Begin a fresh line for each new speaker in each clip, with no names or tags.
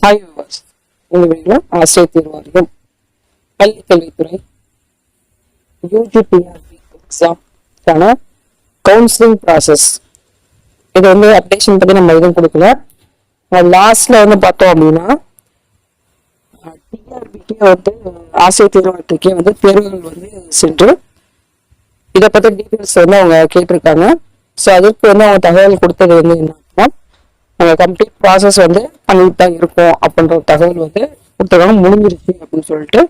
Hi viewers, இந்த வீடியோவில் ஆசிரியர் தேர்வு வாரியம் பள்ளி கல்வித்துறை யூஜிடிஆர்பி எக்ஸாம்க்கான கவுன்சிலிங் ப்ராசஸ் இது வந்து அப்டேஷன் பற்றி நம்ம எதுவும் கொடுக்கல. லாஸ்ட்ல வந்து பார்த்தோம் அப்படின்னா டிஆர்பிக்கே வந்து ஆசிரியர் தேர்வாளருக்கே வந்து தேர்வுகள் வந்து சென்று இதை பற்றி டீட்டெயில்ஸ் வந்து அவங்க கேட்டிருக்காங்க. ஸோ அதுக்கு வந்து அவங்க தகவல் கொடுத்தது வந்து என்னன்னா, நாங்கள் கம்ப்ளீட் ப்ராசஸ் வந்து பண்ணிட்டு தான் இருக்கோம் அப்படின்ற ஒரு தகவல் வந்து கொடுத்துருக்காங்க, முடிஞ்சிருச்சு அப்படின்னு சொல்லிட்டு.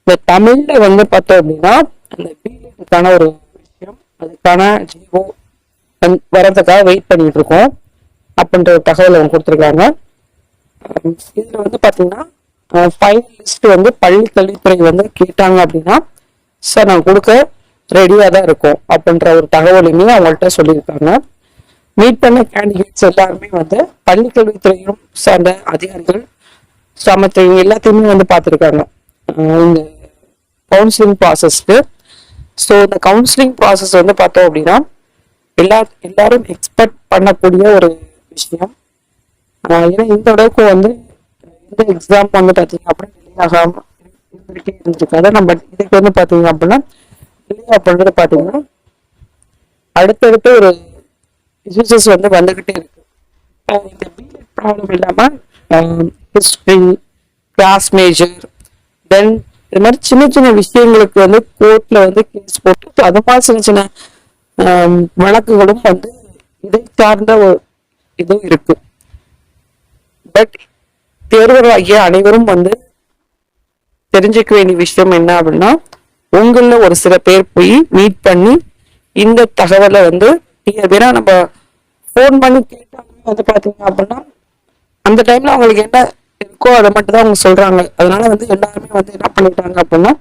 இந்த தமிழ்ல வந்து பார்த்தோம் அப்படின்னா அந்த பிஎட்டுக்கான ஒரு விஷயம், அதுக்கான ஜிஓ வரதுக்காக வெயிட் பண்ணிட்டு இருக்கோம் அப்படின்ற ஒரு தகவல் அவங்க கொடுத்துருக்காங்க. இதுல வந்து பார்த்தீங்கன்னா ஃபைனல் லிஸ்ட் வந்து பள்ளி கல்வித்துறை வந்து கேட்டாங்க அப்படின்னா சார் நாங்கள் கொடுக்க ரெடியாக தான் இருக்கோம் அப்படின்ற ஒரு தகவலையுமே அவங்கள்ட்ட சொல்லியிருக்காங்க. மீட் பண்ண கேண்டிடேட்ஸ் எல்லாருமே வந்து பள்ளி கல்வித்துறையும் சார்ந்த அதிகாரிகள் அமைச்சர் எல்லாத்தையுமே வந்து பார்த்துருக்காங்க இந்த கவுன்சிலிங் ப்ராசஸ்க்கு. ஸோ இந்த கவுன்சிலிங் ப்ராசஸ் வந்து பார்த்தோம் அப்படின்னா எல்லாரும் எக்ஸ்பெக்ட் பண்ணக்கூடிய ஒரு விஷயம். ஏன்னா இந்த அளவுக்கு வந்து இந்த எக்ஸாம் வந்து பார்த்தீங்க அப்படின்னா டிலே ஆகாம இருந்துகிட்டே இருந்திருக்காது. நம்ம இதுக்கு வந்து பார்த்தீங்க அப்படின்னா டிலே பண்ணுறது பார்த்தீங்கன்னா அடுத்தடுத்து ஒரு யூசஸ் வந்து வந்துகிட்டே இருக்கு. இந்த பிஎட் ப்ராப்ளம் இல்லாம ஹிஸ்டரி, கிளாஸ் மேஜர், தென் இது மாதிரி சின்ன சின்ன விஷயங்களுக்கு வந்து கோர்ட்ல வந்து கேஸ் போட்டு அது மாதிரி சின்ன சின்ன வழக்குகளும் வந்து இதை சார்ந்த ஒரு இதுவும் இருக்கு. பட் தேர்வராகிய அனைவரும் வந்து தெரிஞ்சுக்க வேண்டிய விஷயம் என்ன அப்படின்னா, உங்கள ஒரு சில பேர் போய் மீட் பண்ணி இந்த தகவலை வந்து ஏன்னா நம்ம ஃபோன் பண்ணி கேட்டாங்க வந்து பாத்தீங்க அப்படின்னா அந்த டைம்ல அவங்களுக்கு என்ன இருக்கோ அதை மட்டும் தான் அவங்க சொல்றாங்க. அதனால வந்து எல்லாருமே வந்து என்ன பண்ணிட்டாங்க அப்படின்னா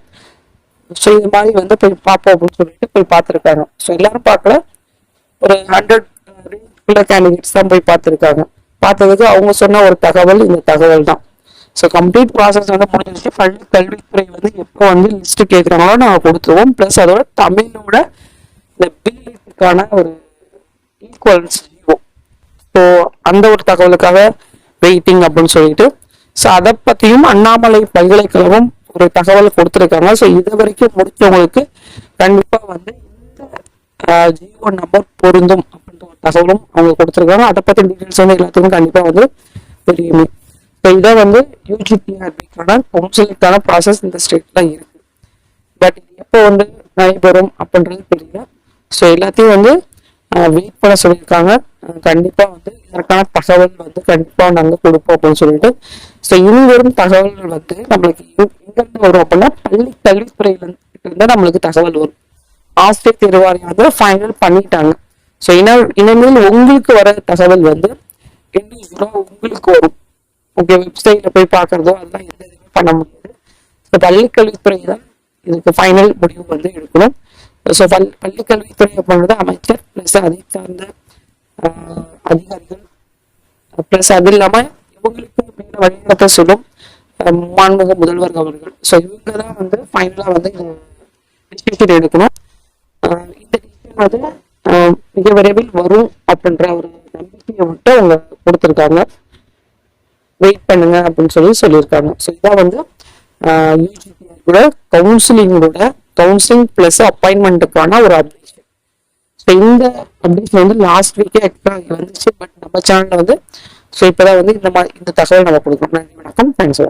ஸோ இது மாதிரி வந்து போய் பார்ப்போம் அப்படின்னு சொல்லிட்டு போய் பார்த்துருக்காங்க. ஸோ எல்லாரும் பார்க்கல, ஒரு 100 கேண்டிடேட்ஸ் தான் போய் பார்த்துருக்காங்க. பார்த்ததுக்கு அவங்க சொன்ன ஒரு தகவல் இந்த தகவல் தான். ஸோ கம்ப்ளீட் ப்ராசஸ் வந்து முடிஞ்சிருச்சு. பள்ளி கல்வித்துறை வந்து எப்போ வந்து லிஸ்ட் கேட்குறாங்களோ நாங்கள் கொடுத்துருவோம். ப்ளஸ் அதோட தமிழோட இந்த பில்லுக்கான ஒரு ஈக்குவல்ஸ் ஜிஓ, ஸோ அந்த ஒரு தகவலுக்காக வெயிட்டிங் அப்படின்னு சொல்லிட்டு. ஸோ அதை பற்றியும் அண்ணாமலை பல்கலைக்கழகம் ஒரு தகவல் கொடுத்துருக்காங்க. ஸோ இது வரைக்கும் முடிச்சவங்களுக்கு கண்டிப்பாக வந்து இந்த ஜிஓ நம்பர் பொருந்தும் அப்படின்ற ஒரு தகவலும் அவங்க கொடுத்துருக்காங்க. அதை பற்றி டீட்டெயில்ஸ் வந்து எல்லாத்துக்கும் கண்டிப்பாக வந்து தெரியுமே. ஸோ இதை வந்து யூஜிடிஆர்பிக்கான கவுன்சிலிங்கான ப்ராசஸ் இந்த ஸ்டேட்ல இருக்கு. பட் இது எப்போ வந்து நடைபெறும் அப்படின்றது தெரியல. ஸோ எல்லாத்தையும் வந்து வெயிட் பண்ண சொல்லியிருக்காங்க. கண்டிப்பா வந்து இதற்கான தகவல் வந்து கண்டிப்பா நாங்க கொடுப்போம் அப்படின்னு சொல்லிட்டு. ஸோ இனி வரும் தகவல்கள் வந்து நம்மளுக்கு எங்கிருந்து வரும் அப்படின்னா பள்ளி கல்வித்துறையில இருந்து நம்மளுக்கு தகவல் வரும். ஆசிரியர் தேர்வு வாரியம் வந்து ஃபைனல் பண்ணிட்டாங்க. ஸோ இனிமேல் உங்களுக்கு வர தகவல் வந்து என்ன உங்களுக்கு வரும். ஓகே, வெப்சைட்ல போய் பார்க்கறதோ அதெல்லாம் எந்த இதுவுமே பண்ண முடியாது. ஸோ பள்ளி கல்வித்துறை தான் இதுக்கு ஃபைனல் முடிவு வந்து எடுக்கணும். ஸோ பள்ளி கல்வித்துறை அப்படின்றது அமைச்சர் பிளஸ் அதை சார்ந்த அதிகாரிகள் பிளஸ் அது இல்லாம இவங்களுக்கு மேல வழிநடத்த சொல்லும் மாண்புமிகு முதல்வர் அவர்கள். ஸோ இவங்க தான் வந்து ஃபைனலா வந்து டிசிஷன் எடுக்கணும். இந்த டிசிஷன் வந்து மிக விரைவில் வரும் அப்படின்ற ஒரு நம்பிக்கையை மட்டும் அவங்க கொடுத்துருக்காங்க. வெயிட் பண்ணுங்க அப்படின்னு சொல்லியிருக்காங்க. ஸோ இதான் வந்து யூஜிடிஆரோட கவுன்சிலிங் பிளஸ் அப்பாயின்மெண்ட்டுக்கான ஒரு அப்டேஷன். ஸோ இந்த அப்டேஷன் வந்து லாஸ்ட் வீக்கே எக்ஸ்ட்ரா வந்துச்சு. பட் நம்ம சேனல்ல வந்து ஸோ இப்போதான் வந்து இந்த தகவல் நம்ம கொடுக்கணும். நன்றி, வணக்கம், தேங்க்ஸ்.